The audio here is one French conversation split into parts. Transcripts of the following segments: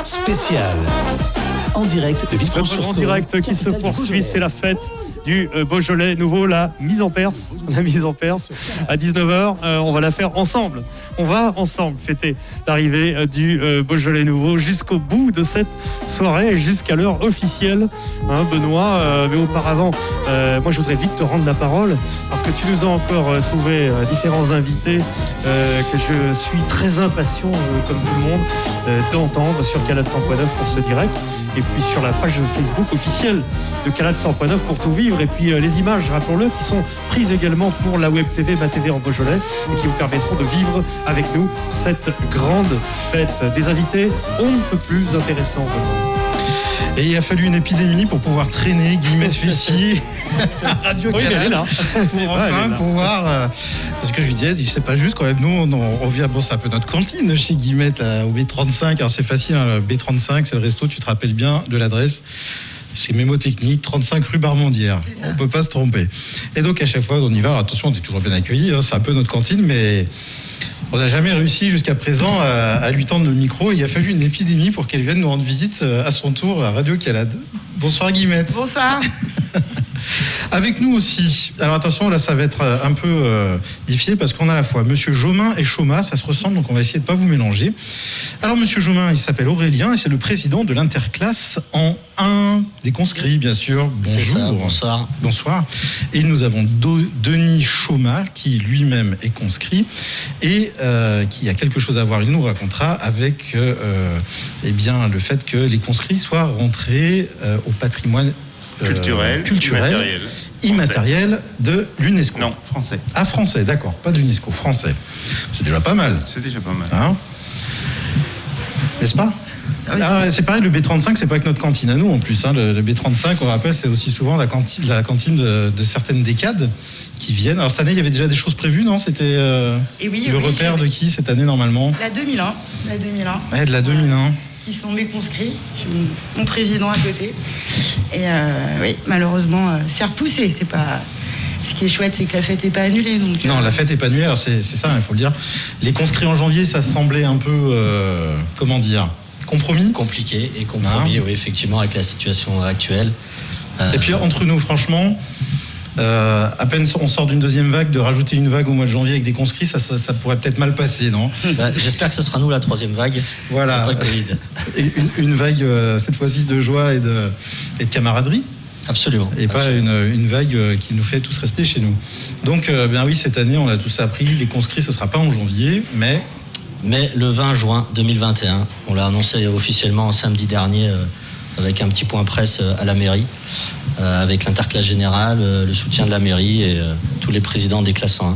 spécial. En direct de Villefranche-sur-Saône. En direct qui se poursuit, c'est la fête du Beaujolais nouveau, la mise en Perse à 19h. On va la faire ensemble. On va ensemble fêter l'arrivée du Beaujolais nouveau jusqu'au bout de cette soirée, jusqu'à l'heure officielle, Benoît. Mais auparavant, moi je voudrais vite te rendre la parole parce que tu nous as encore trouvé différents invités que je suis très impatient, comme tout le monde, d'entendre sur Calade 100.9 pour ce direct. Et puis sur la page Facebook officielle de Calade 100.9 pour tout vivre. Et puis les images, rappelons-le, qui sont prises également pour la Web TV, Ma TV en Beaujolais, et qui vous permettront de vivre avec nous cette grande fête. Des invités, on ne peut plus intéressants. Et il a fallu une épidémie pour pouvoir traîner Guillemette Fessier à Radio Calade pour enfin pouvoir... parce que je lui disais, c'est pas juste quand même, nous on vient, bon c'est un peu notre cantine chez Guillemette au B35, alors c'est facile, le B35 c'est le resto, tu te rappelles bien de l'adresse. C'est mémotechnique, 35 rue Barmandière. On ne peut pas se tromper. Et donc à chaque fois on y va, alors, attention on est toujours bien accueillis, c'est un peu notre cantine, mais... on n'a jamais réussi jusqu'à présent à lui tendre le micro. Il a fallu une épidémie pour qu'elle vienne nous rendre visite à son tour à Radio Calade. Bonsoir Guillemette. Bonsoir. Avec nous aussi. Alors attention, là ça va être un peu difficile parce qu'on a à la fois Monsieur Jomain et Choma, ça se ressemble, donc on va essayer de ne pas vous mélanger. Alors Monsieur Jomain, il s'appelle Aurélien et c'est le président de l'interclasse en 1 des conscrits, bien sûr. Bonjour. C'est ça, bonsoir. Bonsoir. Et nous avons Denis Choma, qui lui-même est conscrit et qui a quelque chose à voir, il nous racontera, avec eh bien, le fait que les conscrits soient rentrés au patrimoine culturel immatériel de l'UNESCO. Non, français. Ah, français, d'accord, pas de l'UNESCO, français. C'est déjà pas mal. C'est déjà pas mal. Hein, n'est-ce pas? C'est pareil, le B35, c'est pas que notre cantine à nous en plus. Le B35, on rappelle, c'est aussi souvent la cantine de certaines décades qui viennent. Alors cette année, il y avait déjà des choses prévues, non? C'était le repère de qui cette année normalement? La 2001. Ouais, de la 2001. Qui sont mes conscrits. J'ai mon président à côté. Et oui, malheureusement, c'est repoussé. C'est pas... Ce qui est chouette, c'est que la fête n'est pas annulée. Donc, non, la fête n'est pas annulée. Alors c'est ça, il faut le dire. Les conscrits en janvier, ça semblait un peu, comment dire, compromis. Compliqué et compromis, oui, effectivement, avec la situation actuelle. Et puis entre nous, franchement... à peine on sort d'une deuxième vague, de rajouter une vague au mois de janvier avec des conscrits, ça pourrait peut-être mal passer, non? J'espère que ce sera nous la troisième vague. Voilà. Après le Covid. Une vague cette fois-ci de joie et de camaraderie. Absolument. Et pas une vague qui nous fait tous rester chez nous. Donc, bien oui, cette année, on a tous appris, les conscrits, ce ne sera pas en janvier, mais le 20 juin 2021, on l'a annoncé officiellement samedi dernier avec un petit point presse à la mairie. Avec l'interclasse générale, le soutien de la mairie et tous les présidents des classes 1.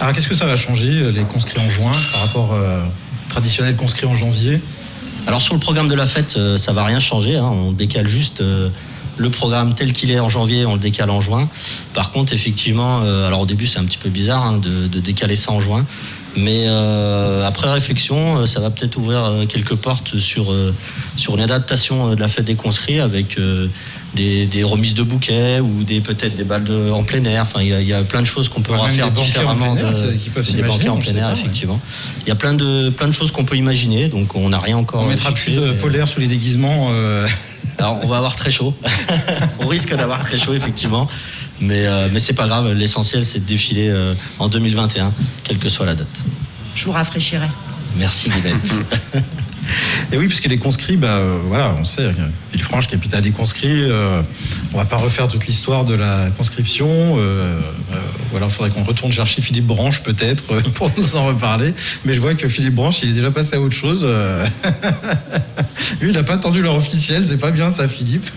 Alors qu'est-ce que ça va changer, les conscrits en juin, par rapport au traditionnel conscrit en janvier? Alors sur le programme de la fête, ça va rien changer, on décale juste le programme tel qu'il est en janvier, on le décale en juin. Par contre, effectivement, alors au début c'est un petit peu bizarre de décaler ça en juin, mais après réflexion, ça va peut-être ouvrir quelques portes sur une adaptation de la fête des conscrits avec des remises de bouquets ou peut-être des balles en plein air. Enfin, il y a plein de choses qu'on peut faire différemment. Des banquets en plein air, effectivement. Il y a plein de choses qu'on peut imaginer, donc on n'a rien encore. On mettra plus de polaire sous les déguisements. Alors, on va avoir très chaud. On risque d'avoir très chaud, effectivement. Mais c'est pas grave. L'essentiel, c'est de défiler en 2021, quelle que soit la date. Je vous rafraîchirai. Merci, Guillemette. Et oui, puisque les conscrits, voilà, on sait, Villefranche, capitale des conscrits, on va pas refaire toute l'histoire de la conscription. Voilà, il faudrait qu'on retourne chercher Philippe Branche, peut-être, pour nous en reparler. Mais je vois que Philippe Branche, il est déjà passé à autre chose. Lui, il n'a pas attendu l'heure officielle, c'est pas bien ça, Philippe.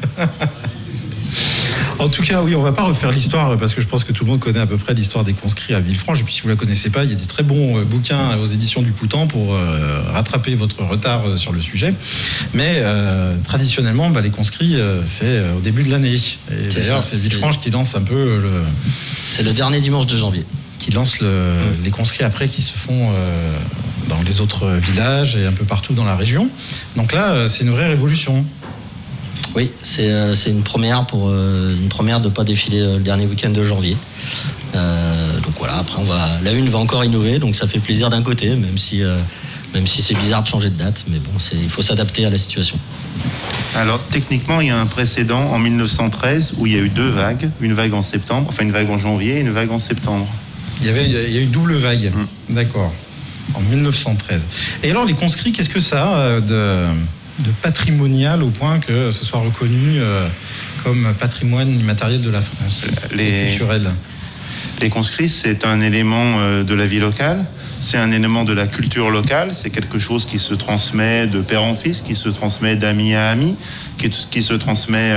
En tout cas, oui, on ne va pas refaire l'histoire parce que je pense que tout le monde connaît à peu près l'histoire des conscrits à Villefranche. Et puis si vous ne la connaissez pas, il y a des très bons bouquins aux éditions du Poutan pour rattraper votre retard sur le sujet. Mais traditionnellement, les conscrits, c'est au début de l'année. Et d'ailleurs, c'est Villefranche qui lance un peu C'est le dernier dimanche de janvier. Qui lance les conscrits après qui se font dans les autres villages et un peu partout dans la région. Donc là, c'est une vraie révolution. Oui, c'est une première de ne pas défiler le dernier week-end de janvier. Donc voilà, après la une va encore innover, donc ça fait plaisir d'un côté, même si Même si c'est bizarre de changer de date, mais bon, il faut s'adapter à la situation. Alors techniquement, il y a un précédent en 1913 où il y a eu 2 vagues, une vague en septembre, enfin une vague en janvier et une vague en septembre. Il y a eu double vague, d'accord, en 1913. Et alors les conscrits, qu'est-ce que ça a de patrimonial au point que ce soit reconnu comme patrimoine immatériel de la France et culturel? Les conscrits, c'est un élément de la vie locale, c'est un élément de la culture locale, c'est quelque chose qui se transmet de père en fils, qui se transmet d'ami à ami, qui se transmet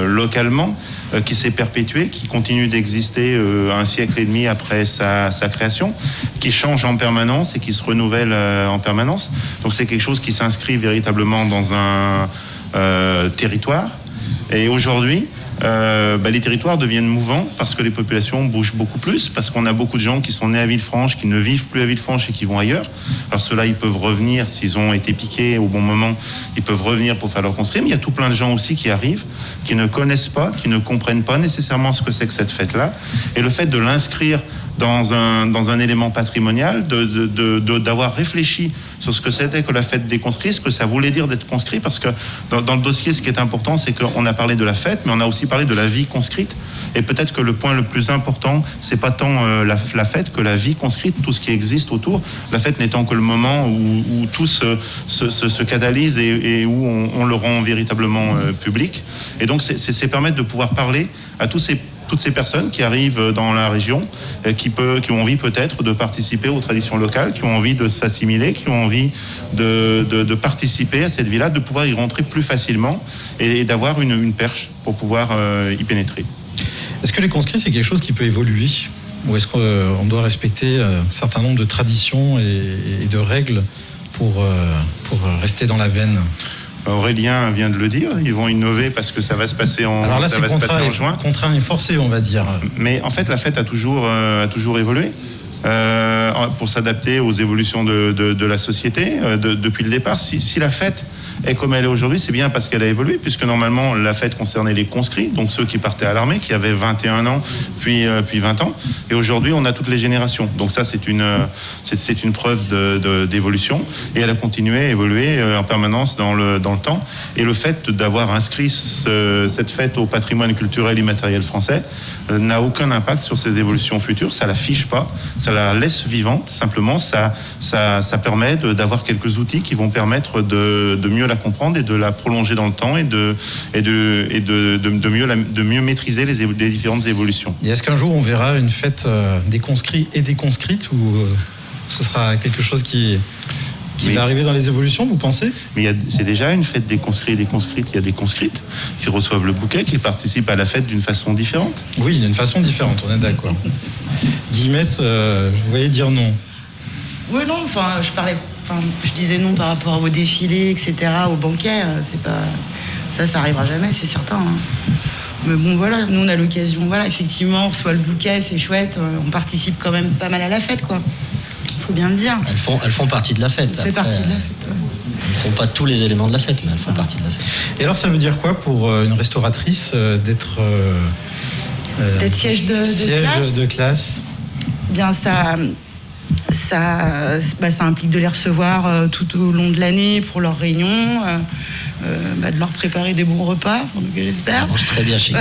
localement, qui s'est perpétué, qui continue d'exister un siècle et demi après sa création, qui change en permanence et qui se renouvelle en permanence. Donc c'est quelque chose qui s'inscrit véritablement dans un territoire. Et aujourd'hui, les territoires deviennent mouvants parce que les populations bougent beaucoup plus, parce qu'on a beaucoup de gens qui sont nés à Villefranche, qui ne vivent plus à Villefranche et qui vont ailleurs. Alors ceux-là, ils peuvent revenir, s'ils ont été piqués au bon moment, ils peuvent revenir pour faire leur conscrits. Mais il y a tout plein de gens aussi qui arrivent, qui ne connaissent pas, qui ne comprennent pas nécessairement ce que c'est que cette fête-là. Et le fait de l'inscrire dans un élément patrimonial, d'avoir réfléchi sur ce que c'était que la fête des conscrits, ce que ça voulait dire d'être conscrit, parce que dans le dossier, ce qui est important, c'est qu'on a parlé de la fête, mais on a aussi parlé de la vie conscrite. Et peut-être que le point le plus important, c'est pas tant la fête que la vie conscrite, tout ce qui existe autour. La fête n'étant que le moment où tout se catalyse et où on le rend véritablement public. Et donc, c'est permettre de pouvoir parler à toutes ces personnes qui arrivent dans la région, qui ont envie peut-être de participer aux traditions locales, qui ont envie de s'assimiler, qui ont envie de participer à cette vie-là, de pouvoir y rentrer plus facilement et d'avoir une perche pour pouvoir y pénétrer. Est-ce que les conscrits, c'est quelque chose qui peut évoluer ? Ou est-ce qu'on doit respecter un certain nombre de traditions et de règles pour rester dans la veine ? Aurélien vient de le dire, ils vont innover parce que ça va se passer en juin. Alors là, c'est contraint et forcé, on va dire. Mais en fait, la fête a toujours évolué pour s'adapter aux évolutions de la société depuis le départ. Si la fête est comme elle est aujourd'hui, c'est bien parce qu'elle a évolué, puisque normalement, la fête concernait les conscrits, donc ceux qui partaient à l'armée, qui avaient 21 ans, puis 20 ans. Et aujourd'hui, on a toutes les générations. Donc ça, c'est une preuve d'évolution. Et elle a continué à évoluer en permanence dans le temps. Et le fait d'avoir inscrit cette fête au patrimoine culturel immatériel français n'a aucun impact sur ses évolutions futures. Ça la fiche pas, ça la laisse vivante. Simplement, ça permet d'avoir quelques outils qui vont permettre de mieux la comprendre et de la prolonger dans le temps et de mieux maîtriser les différentes évolutions. Et est-ce qu'un jour on verra une fête des conscrits et des conscrites, ou ce sera quelque chose qui va arriver dans les évolutions, vous pensez ? Mais c'est déjà une fête des conscrits et des conscrites. Il y a des conscrites qui reçoivent le bouquet, qui participent à la fête d'une façon différente. Oui, d'une façon différente, on est d'accord. Guillemette, vous voyez dire non ? Oui, non, je disais non par rapport au défilé, etc., au banquet. C'est pas... Ça arrivera jamais, c'est certain. Hein. Mais bon, voilà, nous on a l'occasion, effectivement, on reçoit le bouquet, c'est chouette, on participe quand même pas mal à la fête, quoi. Faut bien le dire. Elles font partie de la fête. Elles font partie de la fête, ouais. Elles ne font pas tous les éléments de la fête, mais elles font partie de la fête. Et alors, ça veut dire quoi pour une restauratrice d'être siège de classe ? Bien, ça implique de les recevoir tout au long de l'année pour leurs réunions, de leur préparer des bons repas, j'espère. On mange très bien chez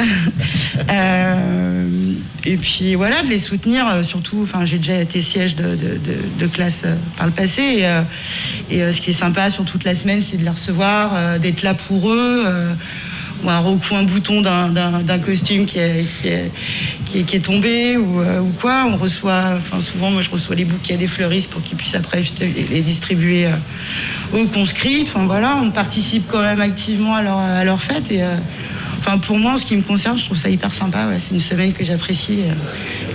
et puis voilà, de les soutenir, surtout, j'ai déjà été siège de classe par le passé, et ce qui est sympa sur toute la semaine, c'est de les recevoir, d'être là pour eux, ou un recoin bouton d'un costume qui est tombé ou quoi. On reçoit, souvent moi je reçois les bouquets des fleuristes pour qu'ils puissent après juste les distribuer aux conscrits. On participe quand même activement à leur fête, et pour moi, en ce qui me concerne, je trouve ça hyper sympa. Ouais. C'est une semaine que j'apprécie et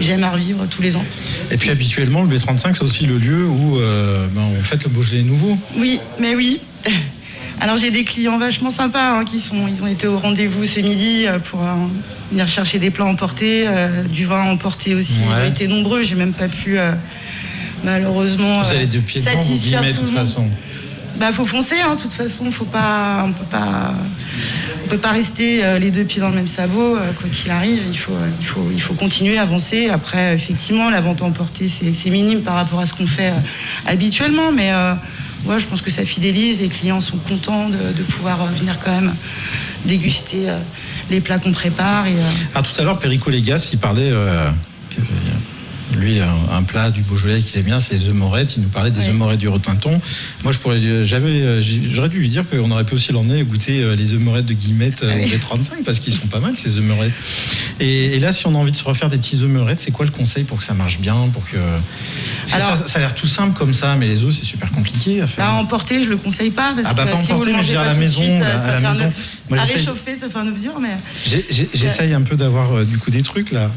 j'aime à revivre tous les ans. Et puis habituellement, le B35, c'est aussi le lieu où on fête le Beaujolais nouveau. Oui, mais oui. Alors j'ai des clients vachement sympas ils ont été au rendez-vous ce midi pour venir chercher des plats emportés, du vin emporté aussi. Ouais. Ils ont été nombreux, j'ai même pas pu malheureusement vous allez de pied devant, satisfaire de toute façon. Faut foncer, de toute façon, on peut pas rester les deux pieds dans le même sabot, quoi qu'il arrive. Il faut continuer à avancer. Après, effectivement, la vente emportée, c'est minime par rapport à ce qu'on fait habituellement, mais ouais, je pense que ça fidélise. Les clients sont contents de pouvoir venir quand même déguster les plats qu'on prépare. Et, tout à l'heure, Perico Légas, il parlait lui, un plat du Beaujolais qu'il aime bien, c'est les œufs morettes. Il nous parlait des œufs morettes du Rotinton. Moi, j'aurais dû lui dire qu'on aurait pu aussi l'emmener goûter les œufs morettes de Guillemette les 35, parce qu'ils sont pas mal, ces œufs morettes. Et là, si on a envie de se refaire des petits œufs morettes, c'est quoi le conseil pour que ça marche bien, pour que... Alors, ça a l'air tout simple comme ça, mais les œufs, c'est super compliqué à faire. À emporter, je le conseille pas, parce que si vous le mangez pas à la maison, à la maison. Moi, à réchauffer, ça fait un œuf dur, mais... J'essaye un peu d'avoir du coup des trucs là.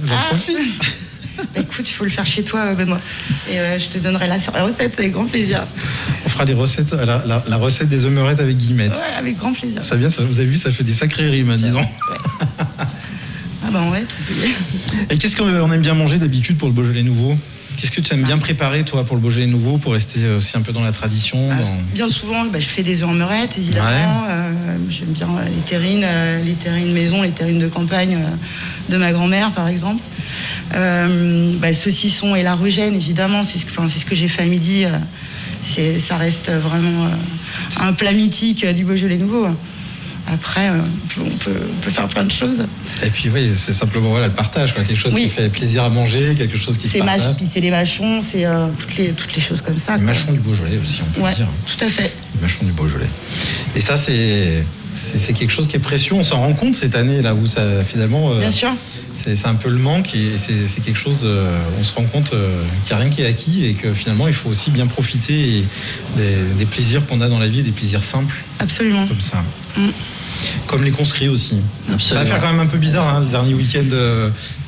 Écoute, il faut le faire chez toi, Benoît. Et je te donnerai la recette avec grand plaisir. On fera des recettes, la recette des œufs morettes avec Guillemette. Ouais, avec grand plaisir. Ça vient, vous avez vu, ça fait des sacrées rimes, disons. Ouais. Ouais, trop payé. Et qu'est-ce qu'on aime bien manger d'habitude pour le Beaujolais nouveau ? Qu'est-ce que tu aimes bien préparer, toi, pour le Beaujolais nouveau, pour rester aussi un peu dans la tradition Bien souvent, je fais des œufs en meurette, évidemment. J'aime bien les terrines maison, les terrines de campagne de ma grand-mère, par exemple. Le saucisson et la rugène, évidemment, c'est ce que j'ai fait à midi. Ça reste vraiment un plat mythique du Beaujolais nouveau. Après, on peut faire plein de choses. Et puis oui, c'est simplement le partage, quoi. Quelque chose qui fait plaisir à manger, quelque chose qui se partage. Puis c'est les mâchons, c'est toutes les choses comme ça. Les mâchons du Beaujolais aussi, on peut dire. Tout à fait. Les mâchons du Beaujolais. Et ça, c'est quelque chose qui est précieux. On s'en rend compte cette année, là où ça, finalement... Bien sûr. C'est un peu le manque, et c'est quelque chose... on se rend compte qu'il n'y a rien qui est acquis, et que finalement, il faut aussi bien profiter des plaisirs qu'on a dans la vie, des plaisirs simples. Absolument. Comme ça. Comme les conscrits aussi. Absolument. Ça va faire quand même un peu bizarre, le dernier week-end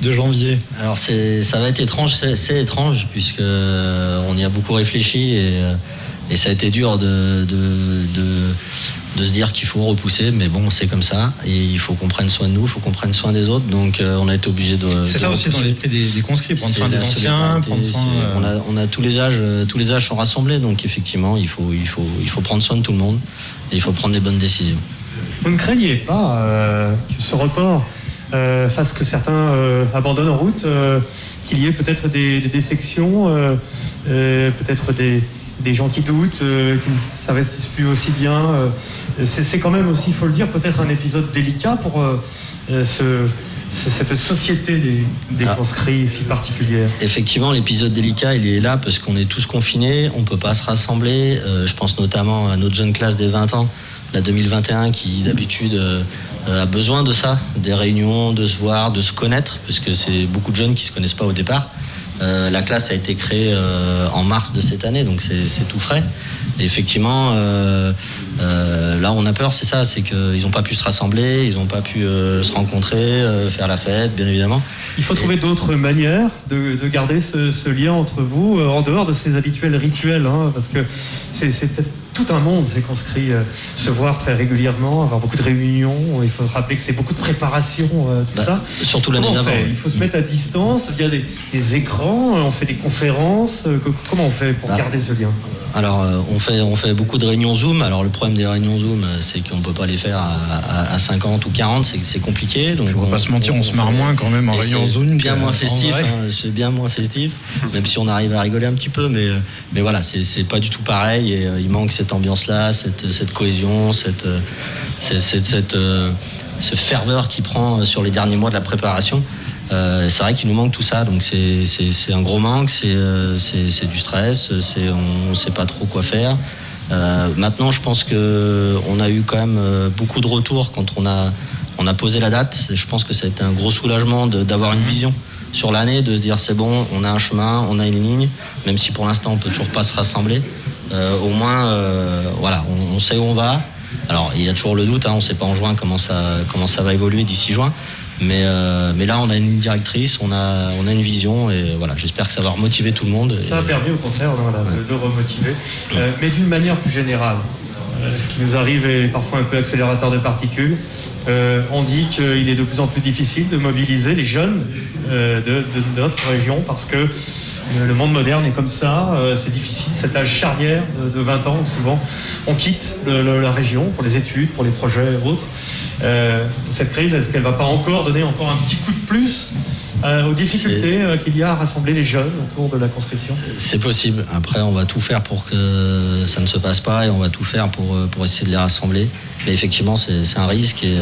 de janvier. Alors ça va être étrange, c'est étrange, puisque on y a beaucoup réfléchi, et ça a été dur de se dire qu'il faut repousser, mais bon, c'est comme ça, et il faut qu'on prenne soin de nous, il faut qu'on prenne soin des autres, donc on a été obligé de... C'est ça aussi dans l'esprit des conscrits, prendre soin des anciens, prendre soin... On a tous les âges sont rassemblés, donc effectivement, il faut prendre soin de tout le monde, et il faut prendre les bonnes décisions. Vous ne craignez pas que ce report fasse que certains abandonnent en route, qu'il y ait peut-être des défections, peut-être des gens qui doutent, qui ne s'investissent plus aussi bien. C'est quand même aussi, il faut le dire, peut-être un épisode délicat pour cette société des conscrits si particulière. Effectivement, l'épisode délicat, il est là parce qu'on est tous confinés, on ne peut pas se rassembler. Je pense notamment à notre jeune classe des 20 ans, la 2021, qui d'habitude a besoin de ça, des réunions, de se voir, de se connaître, parce que c'est beaucoup de jeunes qui ne se connaissent pas au départ. La classe a été créée en mars de cette année, donc c'est tout frais. Et effectivement, là on a peur, c'est ça, c'est qu'ils n'ont pas pu se rassembler, ils n'ont pas pu se rencontrer, faire la fête, bien évidemment. Il faut trouver d'autres manières de garder ce lien entre vous, en dehors de ces habituels rituels, parce que c'est peut-être tout un monde, ces conscrits, se voir très régulièrement, avoir beaucoup de réunions. Il faut se rappeler que c'est beaucoup de préparation, ça. Surtout l'année d'avant. Il faut se mettre à distance via des écrans, on fait des conférences. Comment on fait pour garder ce lien ? Alors, on fait beaucoup de réunions Zoom. Alors, le problème des réunions Zoom, c'est qu'on ne peut pas les faire à 50 ou 40, c'est compliqué. Donc, on ne va pas se mentir, on se marre moins quand même en réunion Zoom. C'est bien moins festif, c'est bien moins festif, même si on arrive à rigoler un petit peu, mais voilà, c'est pas du tout pareil, et il manque cette ambiance-là, cette cohésion, cette ferveur qui prend sur les derniers mois de la préparation. C'est vrai qu'il nous manque tout ça, donc c'est un gros manque, c'est du stress, on ne sait pas trop quoi faire. Maintenant, je pense qu'on a eu quand même beaucoup de retours quand on a posé la date. Je pense que ça a été un gros soulagement d'avoir une vision sur l'année, de se dire c'est bon, on a un chemin, on a une ligne, même si pour l'instant on peut toujours pas se rassembler. Au moins, voilà, on sait où on va. Alors, il y a toujours le doute, on ne sait pas en juin comment ça va évoluer d'ici juin. Mais là, on a une ligne directrice, on a une vision, et voilà, j'espère que ça va remotiver tout le monde. Ça a permis, au contraire, de remotiver. Mais d'une manière plus générale, ce qui nous arrive est parfois un peu accélérateur de particules. On dit qu'il est de plus en plus difficile de mobiliser les jeunes de notre région, parce que le monde moderne est comme ça, c'est difficile, cet âge charnière de 20 ans où souvent on quitte la région pour les études, pour les projets et autres. Cette crise, est-ce qu'elle ne va pas encore donner un petit coup de plus aux difficultés qu'il y a à rassembler les jeunes autour de la conscription? C'est possible. Après, on va tout faire pour que ça ne se passe pas et on va tout faire pour essayer de les rassembler. Mais effectivement, c'est un risque et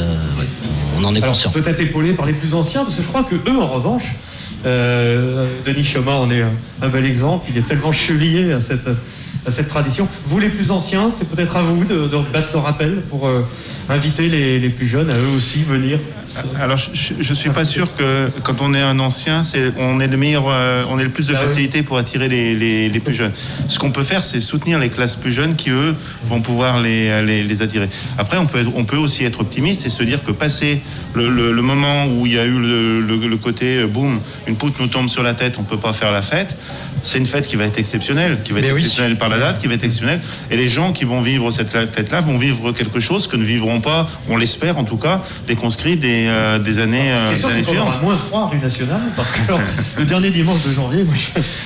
on en est conscient. Peut-être épaulé par les plus anciens, parce que je crois que eux, en revanche, Denis Choma en est un bel exemple. Il est tellement chevillé à cette tradition. Vous, les plus anciens, c'est peut-être à vous de battre le rappel pour inviter les plus jeunes à eux aussi venir. Alors, je suis pas sûr que quand on est un ancien, on est le meilleur, on ait le plus de facilité pour attirer les plus jeunes. Ce qu'on peut faire, c'est soutenir les classes plus jeunes qui, eux, vont pouvoir les attirer. Après, on peut aussi être optimiste et se dire que passer le moment où il y a eu le côté boum, une poutre nous tombe sur la tête, on peut pas faire la fête. C'est une fête qui va être exceptionnelle, exceptionnelle par la date, qui va être exceptionnelle. Et les gens qui vont vivre cette fête-là vont vivre quelque chose que ne vivront pas, on l'espère en tout cas, les conscrits des années suivantes. Ce qui est sûr, c'est qu'on aura moins froid à rue nationale, parce que le dernier dimanche de janvier, moi,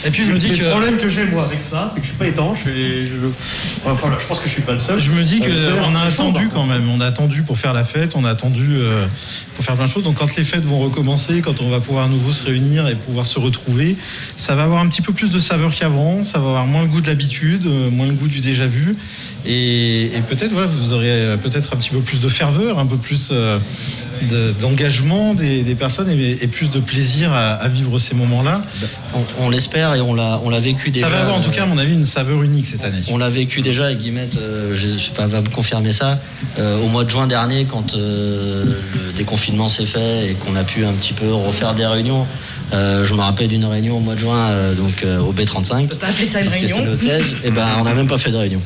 et puis je me dis que le problème que j'ai moi avec ça, c'est que je suis pas étanche et je pense que je suis pas le seul. Je me dis qu'on a attendu quand même, on a attendu pour faire la fête, on a attendu pour faire plein de choses. Donc quand les fêtes vont recommencer, quand on va pouvoir à nouveau se réunir et pouvoir se retrouver, ça va avoir un petit peu plus de saveur qu'avant, ça va avoir moins le goût de l'habitude, moins le goût du déjà vu, et peut-être vous aurez peut-être un petit peu plus de ferveur, un peu plus d'engagement des personnes et plus de plaisir à vivre ces moments-là. On l'espère et on l'a vécu déjà. Ça va avoir en tout cas à mon avis une saveur unique cette année. On l'a vécu déjà et Guillemette va me confirmer ça. Au mois de juin dernier, quand le déconfinement s'est fait et qu'on a pu un petit peu refaire des réunions, je me rappelle d'une réunion au mois de juin au B35. On peut pas appeler ça une réunion. C'est le siège, et on n'a même pas fait de réunion.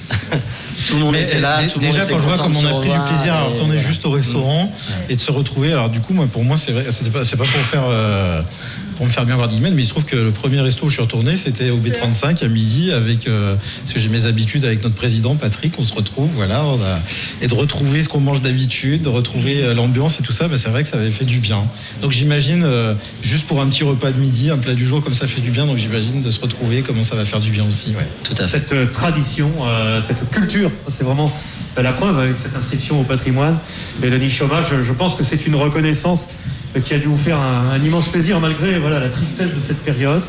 Tout le monde était là, tout le monde était déjà quand je vois comme on a pris du plaisir à retourner juste au restaurant et de se retrouver. Alors du coup, pour moi, c'est vrai, c'est pas pour me faire bien voir Guillemette, mais il se trouve que le premier resto où je suis retourné, c'était au B35 à midi avec parce que j'ai mes habitudes avec notre président Patrick. On se retrouve, et de retrouver ce qu'on mange d'habitude, de retrouver l'ambiance et tout ça. C'est vrai que ça avait fait du bien. Donc j'imagine juste pour un petit repas de midi, un plat du jour comme ça fait du bien. Donc j'imagine de se retrouver, comment ça va faire du bien aussi. Ouais. Tout à fait. Cette tradition, cette culture, c'est vraiment la preuve avec cette inscription au patrimoine. Et Denis Choma, je pense que c'est une reconnaissance qui a dû vous faire un immense plaisir malgré la tristesse de cette période,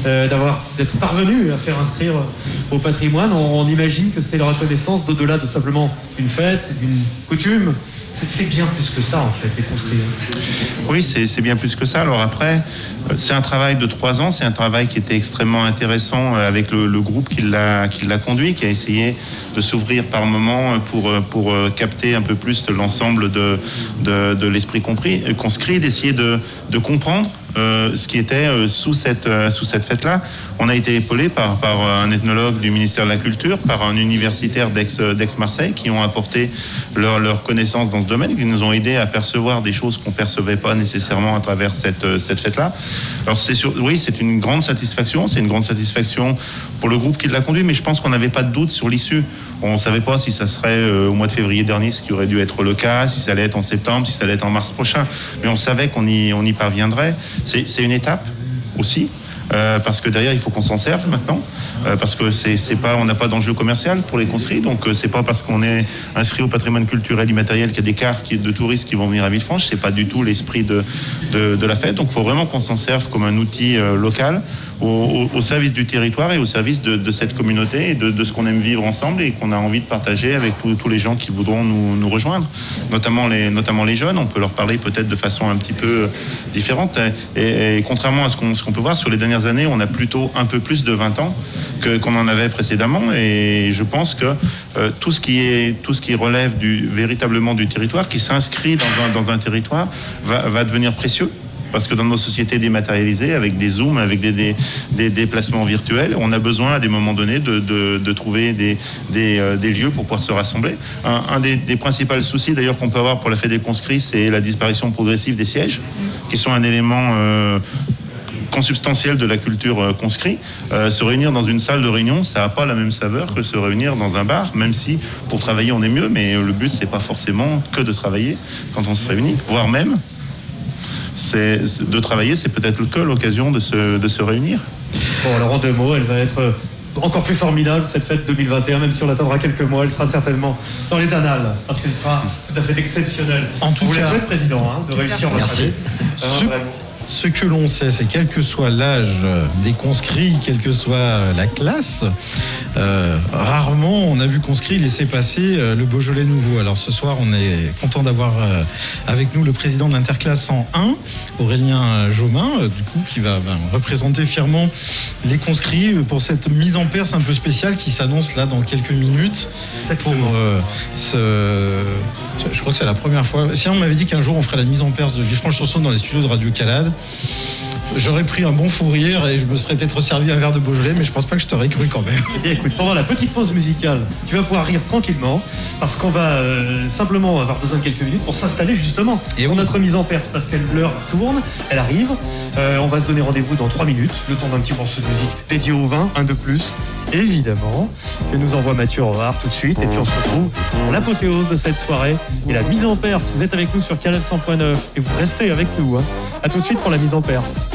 d'être parvenu à faire inscrire au patrimoine. On imagine que c'est la reconnaissance d'au-delà de simplement une fête, d'une coutume. C'est bien plus que ça en fait, les conscrits. Oui, c'est bien plus que ça. Alors après, c'est un travail de 3 ans, c'est un travail qui était extrêmement intéressant avec le groupe qui l'a conduit, qui a essayé de s'ouvrir par moments pour capter un peu plus l'ensemble de l'esprit conscrit, d'essayer de comprendre ce qui était sous cette fête-là. On a été épaulé par un ethnologue du ministère de la Culture, par un universitaire d'Aix-Marseille qui ont apporté leur connaissance dans ce domaine, qui nous ont aidés à percevoir des choses qu'on ne percevait pas nécessairement à travers cette fête-là. Alors c'est une grande satisfaction, c'est une grande satisfaction pour le groupe qui l'a conduit, mais je pense qu'on n'avait pas de doute sur l'issue. On ne savait pas si ça serait au mois de février dernier, ce qui aurait dû être le cas, si ça allait être en septembre, si ça allait être en mars prochain, mais on savait qu'on y parviendrait. C'est une étape aussi, parce que derrière il faut qu'on s'en serve maintenant, parce que on n'a pas d'enjeu commercial pour les conscrits, donc c'est pas parce qu'on est inscrit au patrimoine culturel immatériel qu'il y a des cars de touristes qui vont venir à Villefranche, c'est pas du tout l'esprit de la fête, donc il faut vraiment qu'on s'en serve comme un outil local au service du territoire et au service de cette communauté et de ce qu'on aime vivre ensemble et qu'on a envie de partager avec tous les gens qui voudront nous rejoindre, notamment les jeunes. On peut leur parler peut-être de façon un petit peu différente et contrairement à ce qu'on peut voir sur les dernières années, on a plutôt un peu plus de 20 ans qu'on en avait précédemment, et je pense que tout ce qui relève véritablement du territoire, qui s'inscrit dans un territoire, va devenir précieux. Parce que dans nos sociétés dématérialisées, avec des zooms, avec des déplacements virtuels, on a besoin à des moments donnés de trouver des lieux pour pouvoir se rassembler. Un des principaux soucis d'ailleurs qu'on peut avoir pour la fête des conscrits, c'est la disparition progressive des sièges, qui sont un élément consubstantiel de la culture conscrit. Se réunir dans une salle de réunion, ça n'a pas la même saveur que se réunir dans un bar, même si pour travailler on est mieux, mais le but c'est pas forcément que de travailler quand on se réunit, voire même de travailler, c'est peut-être que l'occasion de se réunir. Bon, alors en 2 mots, elle va être encore plus formidable cette fête 2021, même si on attendra quelques mois, elle sera certainement dans les annales, parce qu'elle sera tout à fait exceptionnelle. En tout cas, vous la souhaite, Président, de réussir votre année. Ce que l'on sait, c'est quel que soit l'âge des conscrits, quelle que soit la classe, rarement on a vu conscrits laisser passer le Beaujolais nouveau. Alors ce soir, on est content d'avoir avec nous le président de l'Interclasse en 1, Aurélien Jaumin, du coup, qui va représenter fièrement les conscrits pour cette mise en perce un peu spéciale qui s'annonce là dans quelques minutes. Pour je crois que c'est la première fois. Si on m'avait dit qu'un jour on ferait la mise en perce de Villefranche-sur-Saône dans les studios de Radio Calade, j'aurais pris un bon fou rire et je me serais peut-être servi un verre de Beaujolais, mais je pense pas que je t'aurais cru quand même. Eh bien, écoute, pendant la petite pause musicale, tu vas pouvoir rire tranquillement parce qu'on va simplement avoir besoin de quelques minutes pour s'installer justement pour notre mise en perce parce que l'heure tourne, elle arrive. On va se donner rendez-vous dans 3 minutes, le temps d'un petit morceau de musique dédié au vin, un de plus, évidemment, que nous envoie Mathieu Roard tout de suite. Et puis on se retrouve pour l'apothéose de cette soirée et la mise en perce. Vous êtes avec nous sur Calade 100.9 et vous restez avec nous. Hein. À tout de suite pour la mise en perce.